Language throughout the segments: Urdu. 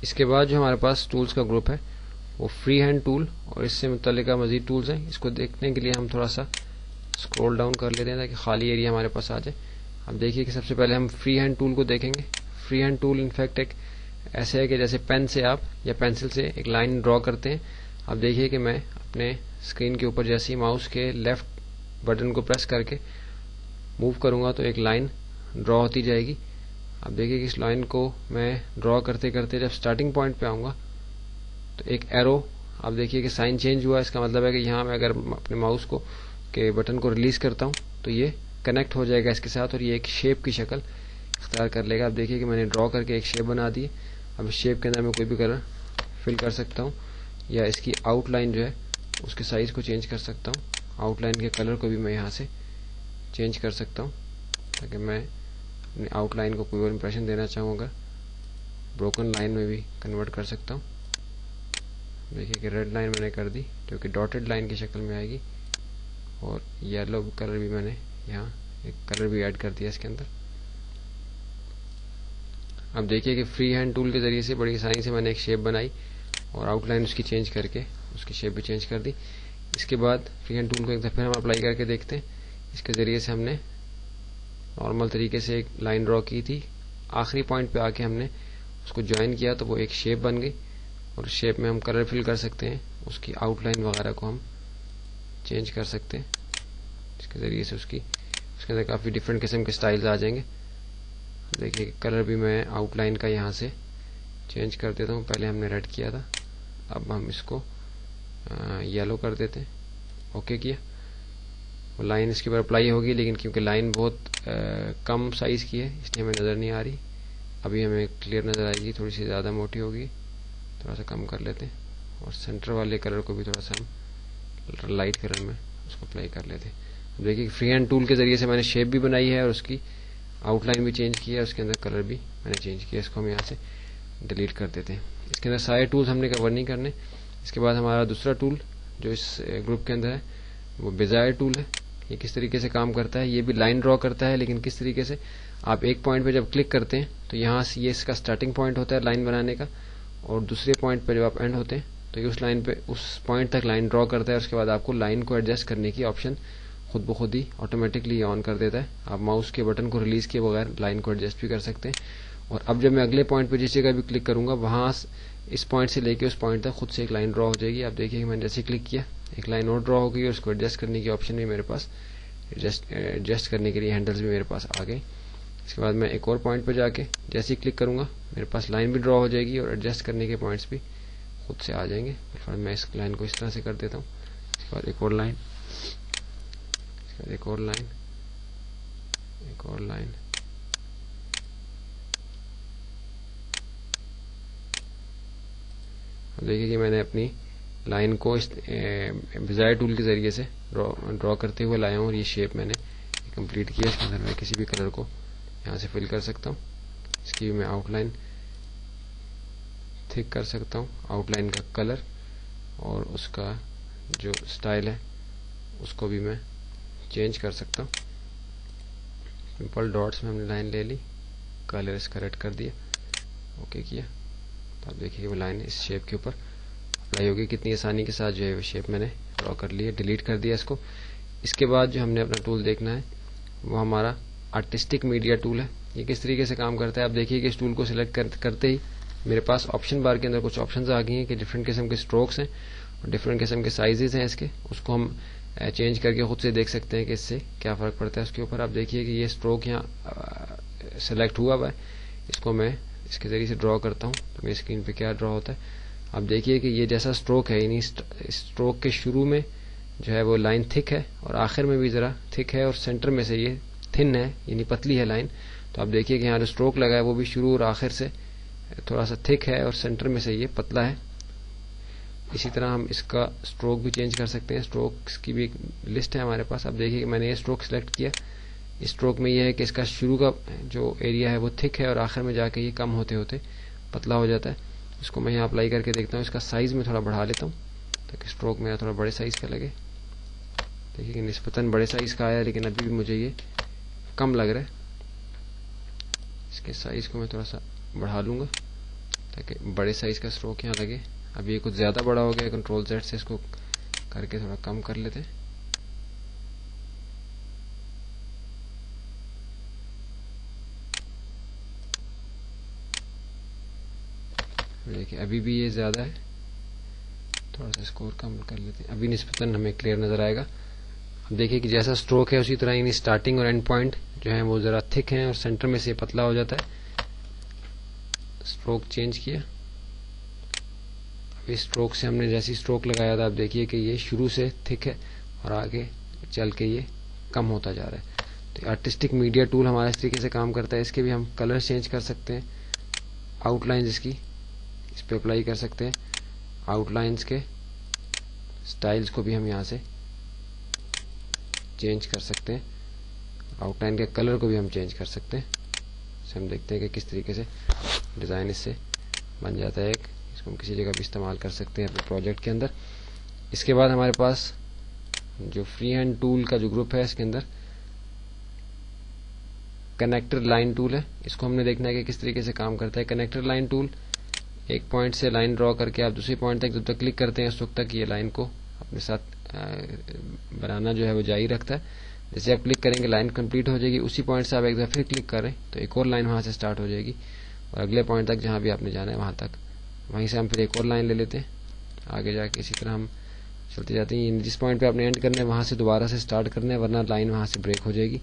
اس کے بعد جو ہمارے پاس ٹولز کا گروپ ہے وہ فری ہینڈ ٹول اور اس سے متعلقہ مزید ٹولز ہیں. اس کو دیکھنے کے لیے ہم تھوڑا سا اسکرول ڈاؤن کر لیتے ہیں تاکہ خالی ایریا ہمارے پاس آ جائے. اب دیکھیے کہ سب سے پہلے ہم فری ہینڈ ٹول کو دیکھیں گے. فری ہینڈ ٹول انفیکٹ ایک ایسے ہے کہ جیسے پین سے آپ یا پینسل سے ایک لائن ڈرا کرتے ہیں. اب دیکھیے کہ میں اپنے اسکرین کے اوپر جیسے ہی ماؤس کے لیفٹ بٹن کو پریس کر کے موو کروں گا تو ایک لائن ڈرا ہوتی جائے گی. اب دیکھیے کہ اس لائن کو میں ڈرا کرتے کرتے جب سٹارٹنگ پوائنٹ پہ آؤں گا تو ایک ایرو آپ دیکھیے کہ سائن چینج ہوا. اس کا مطلب ہے کہ یہاں میں اگر اپنے ماؤس کو کے بٹن کو ریلیز کرتا ہوں تو یہ کنیکٹ ہو جائے گا اس کے ساتھ اور یہ ایک شیپ کی شکل اختیار کر لے گا. اب دیکھیے کہ میں نے ڈرا کر کے ایک شیپ بنا دی. اب اس شیپ کے اندر میں کوئی بھی کلر فل کر سکتا ہوں یا اس کی آؤٹ لائن جو ہے اس کے سائز کو چینج کر سکتا ہوں. آؤٹ لائن کے کلر کو بھی میں یہاں سے چینج کر سکتا ہوں تاکہ میں اپنے آؤٹ لائن کو کوئی اور امپریشن دینا چاہوں اگر بروکن لائن میں بھی کنورٹ کر سکتا ہوں. دیکھیے کہ ریڈ لائن میں نے کر دی جو کہ ڈاٹڈ لائن کی شکل میں آئے گی اور یلو کلر بھی میں نے یہاں ایک کلر بھی ایڈ کر دیا اس کے اندر. اب دیکھیے کہ فری ہینڈ ٹول کے ذریعے سے بڑی آسانی سے میں نے ایک شیپ بنائی اور آؤٹ لائن اس کی چینج کر کے اس کی شیپ بھی چینج کر دی. اس کے بعد فری ہینڈ ٹول کو ایک دفعہ ہم اپلائی کر کے دیکھتے ہیں. اس کے ذریعے سے ہم نے نارمل طریقے سے ایک لائن ڈرا کی تھی. آخری پوائنٹ پہ آ کے ہم نے اس کو جوائن کیا تو وہ ایک شیپ بن گئی اور اس شیپ میں ہم کلر فل کر سکتے ہیں. اس کی آؤٹ لائن وغیرہ کو ہم چینج کر سکتے ہیں. اس کے ذریعے سے اس کے اندر کافی ڈفرینٹ قسم کے سٹائلز آ جائیں گے. دیکھیے کلر بھی میں آؤٹ لائن کا یہاں سے چینج کر دیتا ہوں. پہلے ہم نے ریڈ کیا تھا, اب ہم اس کو یلو کر دیتے ہیں. اوکے کیا, لائن اس کے اوپر اپلائی ہوگی لیکن کیونکہ لائن بہت کم سائز کی ہے اس لیے ہمیں نظر نہیں آ رہی. ابھی ہمیں کلیئر نظر آئے گی, تھوڑی سی زیادہ موٹی ہوگی, تھوڑا سا کم کر لیتے ہیں اور سینٹر والے کلر کو بھی تھوڑا سا ہم لائٹ کلر میں اس کو اپلائی کر لیتے ہیں. دیکھیے فری ہینڈ ٹول کے ذریعے سے میں نے شیپ بھی بنائی ہے اور اس کی آؤٹ لائن بھی چینج کیا ہے, اس کے اندر کلر بھی میں نے چینج کیا. اس کو ہم یہاں سے ڈیلیٹ کر دیتے ہیں. اس کے اندر سارے ٹولز ہم نے کور نہیں کرنے. اس کے بعد ہمارا دوسرا ٹول جو اس گروپ کے اندر ہے وہ بیزائر ٹول ہے. یہ کس طریقے سے کام کرتا ہے, یہ بھی لائن ڈرا کرتا ہے لیکن کس طریقے سے آپ ایک پوائنٹ پہ جب کلک کرتے ہیں تو یہاں سے یہ اس کا سٹارٹنگ پوائنٹ ہوتا ہے لائن بنانے کا اور دوسرے پوائنٹ پہ جب آپ اینڈ ہوتے ہیں تو یہ اس لائن پہ اس پوائنٹ تک لائن ڈرا کرتا ہے. اس کے بعد آپ کو لائن کو ایڈجسٹ کرنے کی آپشن خود بخود ہی آٹومیٹکلی یہ آن کر دیتا ہے. آپ ماؤس کے بٹن کو ریلیز کیے بغیر لائن کو ایڈجسٹ بھی کر سکتے ہیں. اور اب جب میں اگلے پوائنٹ پہ جس جگہ بھی کلک کروں گا وہاں اس پوائنٹ سے لے کے اس پوائنٹ تک خود سے ایک لائن ڈرا ہو جائے گی. آپ دیکھیے کہ میں نے جیسے کلک کیا ایک لائن اور ڈرا ہو گئی اور اس کو ایڈجسٹ کرنے کی آپشن بھی میرے پاس, ایڈجسٹ کرنے کے لیے ہینڈلز بھی میرے پاس آ گئے. اس کے بعد میں ایک اور پوائنٹ پہ جا کے جیسے ہی کلک کروں گا میرے پاس لائن بھی ڈرا ہو جائے گی اور ایڈجسٹ کرنے کے پوائنٹس بھی خود سے آ جائیں گے. میں اس لائن کو اس طرح سے کر دیتا ہوں. اس کے بعد ایک اور لائن, ایک اور لائن, ایک اور لائن. دیکھیے کہ میں نے اپنی لائن کو اس بیزائر ٹول کے ذریعے سے ڈرا کرتے ہوئے لایا ہوں اور یہ شیپ میں نے کمپلیٹ کیا. اس کے اندر میں کسی بھی کلر کو یہاں سے فل کر سکتا ہوں. اس کی بھی میں آؤٹ لائن تھک کر سکتا ہوں, آؤٹ لائن کا کلر اور اس کا جو سٹائل ہے اس کو بھی میں چینج کر سکتا ہوں. سمپل ڈاٹس میں ہم نے لائن لے لی, کلر اس کا ریڈ کر دیا, اوکے کیا. تو آپ دیکھیے وہ لائن اس شیپ کے اوپر اپلائی ہوگی. کتنی آسانی کے ساتھ جو ہے وہ شیپ میں نے ڈرا کر لی ہے, ڈیلیٹ کر دیا اس کو. اس کے بعد جو ہم نے اپنا ٹول دیکھنا ہے وہ ہمارا آرٹسٹک میڈیا ٹول ہے. یہ کس طریقے سے کام کرتا ہے, آپ دیکھیے کہ اس ٹول کو سلیکٹ کرتے ہی میرے پاس آپشن بار کے اندر کچھ آپشنز آ گئی ہیں کہ ڈفرینٹ قسم کے اسٹروکس ہیں اور ڈفرینٹ قسم کے سائزز ہیں اس کے. اس کو ہم چینج کر کے خود سے دیکھ سکتے ہیں کہ اس سے کیا فرق پڑتا ہے اس کے اوپر. آپ دیکھیے کہ یہ اسٹروک یہاں سلیکٹ ہوا ہوا ہے, اس کو میں اس کے ذریعے سے ڈرا کرتا ہوں تو میری اسکرین پہ کیا ڈرا ہوتا ہے. آپ دیکھیے کہ یہ جیسا اسٹروک ہے یعنی اسٹروک کے شروع میں جو ہے وہ لائن تھک ہے اور آخر میں بھی ذرا تھک ہے اور سینٹر میں سے یہ تھن ہے یعنی پتلی ہے لائن. تو آپ دیکھیے کہ یہاں جو اسٹروک لگا ہے وہ بھی شروع اور آخر سے تھوڑا سا تھک ہے اور سینٹر میں سے یہ پتلا ہے. اسی طرح ہم اس کا اسٹروک بھی چینج کر سکتے ہیں. اسٹروکس کی بھی ایک لسٹ ہے ہمارے پاس. اب دیکھیے کہ میں نے یہ اسٹروک سلیکٹ کیا. اسٹروک میں یہ ہے کہ اس کا شروع کا جو ایریا ہے وہ تھک ہے اور آخر میں جا کے یہ کم ہوتے ہوتے پتلا ہو جاتا ہے. اس کو میں یہاں اپلائی کر کے دیکھتا ہوں. اس کا سائز میں تھوڑا بڑھا لیتا ہوں تاکہ اسٹروک میرا تھوڑا بڑے سائز کا لگے. دیکھیے کہ نسبتاً بڑے سائز کا آیا لیکن ابھی بھی مجھے یہ کم لگ رہا ہے. اس کے سائز کو میں تھوڑا سا بڑھا لوں گا تاکہ بڑے سائز کا اسٹروک یہاں لگے. اب یہ کچھ زیادہ بڑا ہو گیا, کنٹرول Z سے اس کو کر کے تھوڑا کم کر لیتے ہیں. دیکھیں ابھی بھی یہ زیادہ ہے, تھوڑا سا اسکور کم کر لیتے ہیں. ابھی نسبتاً ہمیں کلیئر نظر آئے گا. اب دیکھیے کہ جیسا اسٹروک ہے اسی طرح یعنی اسٹارٹنگ اور اینڈ پوائنٹ جو ہیں وہ ذرا تھک ہیں اور سینٹر میں سے پتلا ہو جاتا ہے. اسٹروک چینج کیا, ابھی اسٹروک سے ہم نے جیسی اسٹروک لگایا تھا, آپ دیکھیے کہ یہ شروع سے تھک ہے اور آگے چل کے یہ کم ہوتا جا رہا ہے. تو آرٹسٹک میڈیا ٹول ہمارا اس طریقے سے کام کرتا ہے. اس کے بھی ہم کلر چینج کر سکتے ہیں, آؤٹ لائنز اس کی اس پہ اپلائی کر سکتے ہیں. آؤٹ لائنز کے سٹائلز کو بھی ہم یہاں سے چینج کر سکتے ہیں. آؤٹ لائن کے کلر کو بھی ہم چینج کر سکتے ہیں. اسے ہم دیکھتے ہیں کہ کس طریقے سے ڈیزائن اس سے بن جاتا ہے. ایک اس کو ہم کسی جگہ بھی استعمال کر سکتے ہیں اپنے پروجیکٹ کے اندر. اس کے بعد ہمارے پاس جو فری ہینڈ ٹول کا جو گروپ ہے اس کے اندر کنیکٹر لائن ٹول ہے. اس کو ہم نے دیکھنا ہے کہ کس طریقے سے کام کرتا ہے. کنیکٹر لائن ٹول ایک پوائنٹ سے لائن ڈرا کر کے آپ دوسری پوائنٹ تک جب تک کلک کرتے ہیں اس وقت تک یہ لائن کو اپنے ساتھ بنانا جو ہے وہ جاری رکھتا ہے. جیسے آپ کلک کریں گے لائن کمپلیٹ ہو جائے گی, اسی پوائنٹ سے آپ ایک دفعہ پھر کلک کریں تو ایک اور لائن وہاں سے سٹارٹ ہو جائے گی اور اگلے پوائنٹ تک جہاں بھی آپ نے جانا ہے وہاں تک, وہیں سے ہم پھر ایک اور لائن لے لیتے ہیں. آگے جا کے اسی طرح ہم چلتے جاتے ہیں. جس پوائنٹ پہ آپ نے اینڈ کرنا ہے وہاں سے دوبارہ سے سٹارٹ کرنا ہے, ورنہ لائن وہاں سے بریک ہو جائے گی.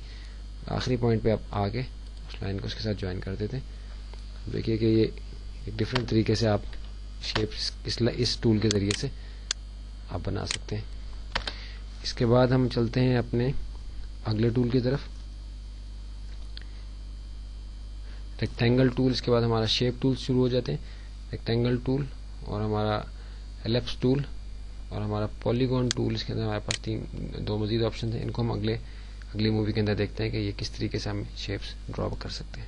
آخری پوائنٹ پہ آپ آگے اس لائن کو اس کے ساتھ جوائن کر دیتے ہیں. دیکھیے کہ یہ ایک ڈفرینٹ طریقے سے آپ شیپ اس ٹول کے ذریعے سے آپ بنا سکتے ہیں. اس کے بعد ہم چلتے ہیں اپنے اگلے ٹول کی طرف, ریکٹینگل ٹول. اس کے بعد ہمارا شیپ ٹول شروع ہو جاتے ہیں. ریکٹینگل ٹول اور ہمارا ایلپس ٹول اور ہمارا پولیگون ٹول. اس کے اندر ہمارے پاس دو مزید آپشن ہیں. ان کو ہم اگلی مووی کے اندر دیکھتے ہیں کہ یہ کس طریقے سے ہم شیپس ڈرا کر سکتے ہیں.